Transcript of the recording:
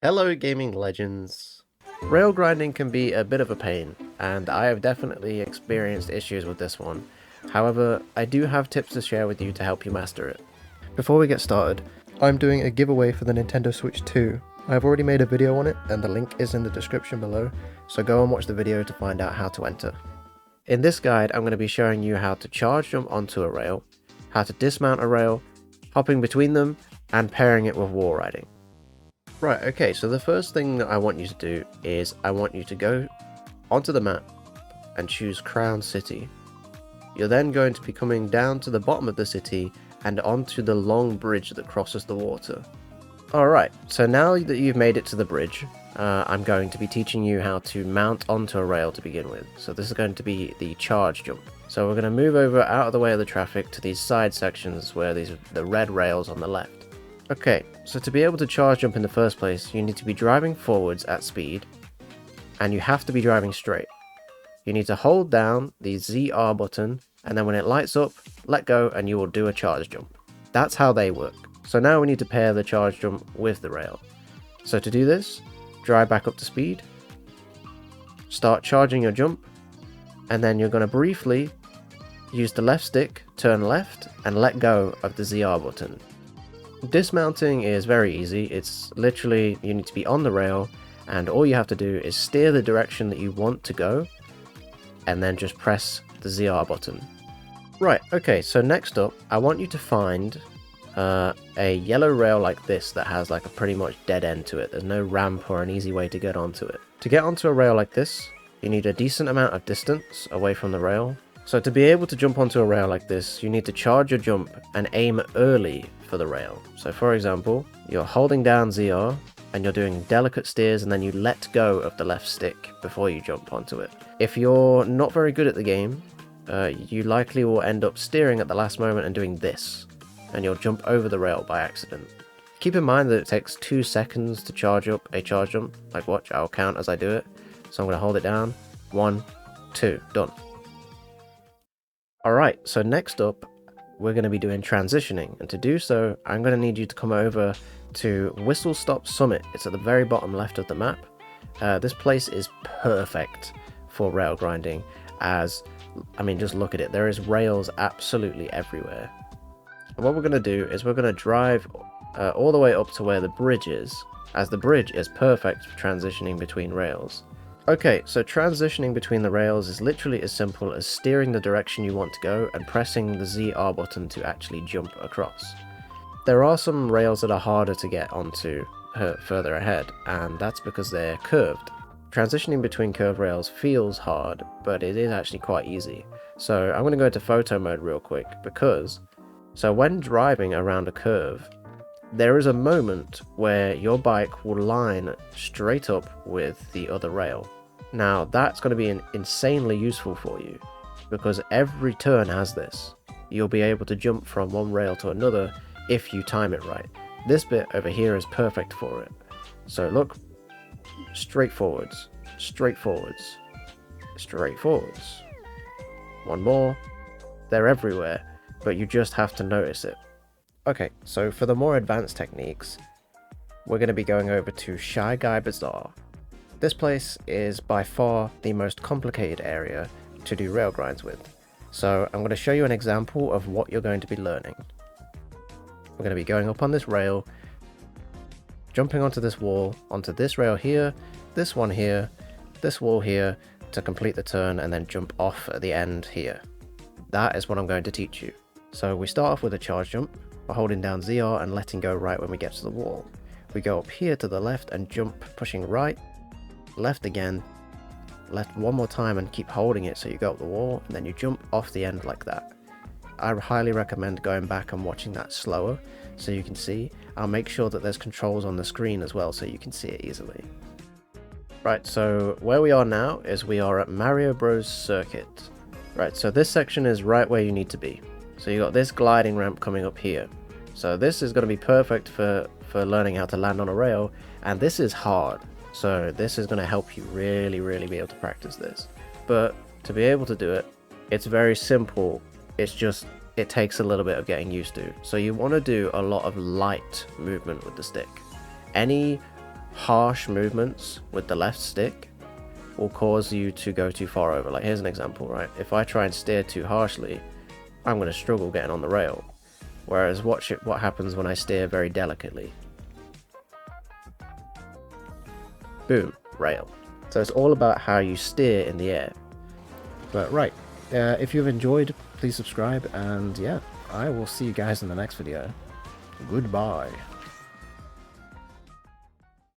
Hello gaming legends! Rail grinding can be a bit of a pain, and I have definitely experienced issues with this one. However, I do have tips to share with you to help you master it. Before we get started, I'm doing a giveaway for the Nintendo Switch 2. I've already made a video on it, and the link is in the description below, so go and watch the video to find out how to enter. In this guide, I'm going to be showing you how to charge jump onto a rail, how to dismount a rail, hopping between them, and pairing it with wall riding. Right, okay, so the first thing that I want you to do is I want you to go onto the map and choose Crown City. You're then going to be coming down to the bottom of the city and onto the long bridge that crosses the water. Alright, so now that you've made it to the bridge, I'm going to be teaching you how to mount onto a rail to begin with. So this is going to be the charge jump. So we're going to move over out of the way of the traffic to these side sections where the red rails on the left. Okay, so to be able to charge jump in the first place, you need to be driving forwards at speed, and you have to be driving straight. You need to hold down the ZR button, and then when it lights up, let go and you will do a charge jump. That's how they work. So now we need to pair the charge jump with the rail. So to do this, drive back up to speed, start charging your jump, and then you're going to briefly use the left stick, turn left, and let go of the ZR button. Dismounting is very easy. It's literally, you need to be on the rail, and all you have to do is steer the direction that you want to go, and then just press the ZR button. Right, okay, so next up, I want you to find a yellow rail like this that has like a pretty much dead end to it. There's no ramp or an easy way to get onto it. To get onto a rail like this, you need a decent amount of distance away from the rail. So to be able to jump onto a rail like this, you need to charge your jump and aim early for the rail. So for example, you're holding down ZR and you're doing delicate steers, and then you let go of the left stick before you jump onto it. If you're not very good at the game, you likely will end up steering at the last moment and doing this, and you'll jump over the rail by accident. Keep in mind that it takes 2 seconds to charge up a charge jump. Like watch, I'll count as I do it. So I'm going to hold it down. 1, 2, done. Alright, so next up, we're going to be doing transitioning, and to do so, I'm going to need you to come over to Whistle Stop Summit. It's at the very bottom left of the map. This place is perfect for rail grinding, as, I mean, just look at it. There is rails absolutely everywhere. And what we're going to do is we're going to drive all the way up to where the bridge is, as the bridge is perfect for transitioning between rails. Okay, so transitioning between the rails is literally as simple as steering the direction you want to go and pressing the ZR button to actually jump across. There are some rails that are harder to get onto further ahead, and that's because they're curved. Transitioning between curved rails feels hard, but it is actually quite easy. So I'm going to go into photo mode real quick, because so when driving around a curve, there is a moment where your bike will line straight up with the other rail. Now that's going to be insanely useful for you, because every turn has this. You'll be able to jump from one rail to another if you time it right. This bit over here is perfect for it. So look, straight forwards, straight forwards, straight forwards. One more. They're everywhere, but you just have to notice it. Okay, so for the more advanced techniques, we're going to be going over to Shy Guy Bazaar. This place is by far the most complicated area to do rail grinds with. So I'm going to show you an example of what you're going to be learning. We're going to be going up on this rail, jumping onto this wall, onto this rail here, this one here, this wall here to complete the turn, and then jump off at the end here. That is what I'm going to teach you. So we start off with a charge jump. We're holding down ZR and letting go right when we get to the wall. We go up here to the left and jump, pushing right, left again, left one more time and keep holding it so you go up the wall, and then you jump off the end like that. I highly recommend going back and watching that slower so you can see. I'll make sure that there's controls on the screen as well so you can see it easily. Right, so where we are now is we are at Mario Bros Circuit. Right, so this section is right where you need to be. So you got this gliding ramp coming up here. So this is going to be perfect for learning how to land on a rail, and this is hard. So this is going to help you really be able to practice this. But to be able to do it, it's very simple. It's just, it takes a little bit of getting used to. So you want to do a lot of light movement with the stick. Any harsh movements with the left stick will cause you to go too far over. Like here's an example, right? If I try and steer too harshly, I'm going to struggle getting on the rail. Whereas watch it, what happens when I steer very delicately. Boom, rail. So it's all about how you steer in the air. But right, if you've enjoyed, please subscribe, and yeah, I will see you guys in the next video. Goodbye.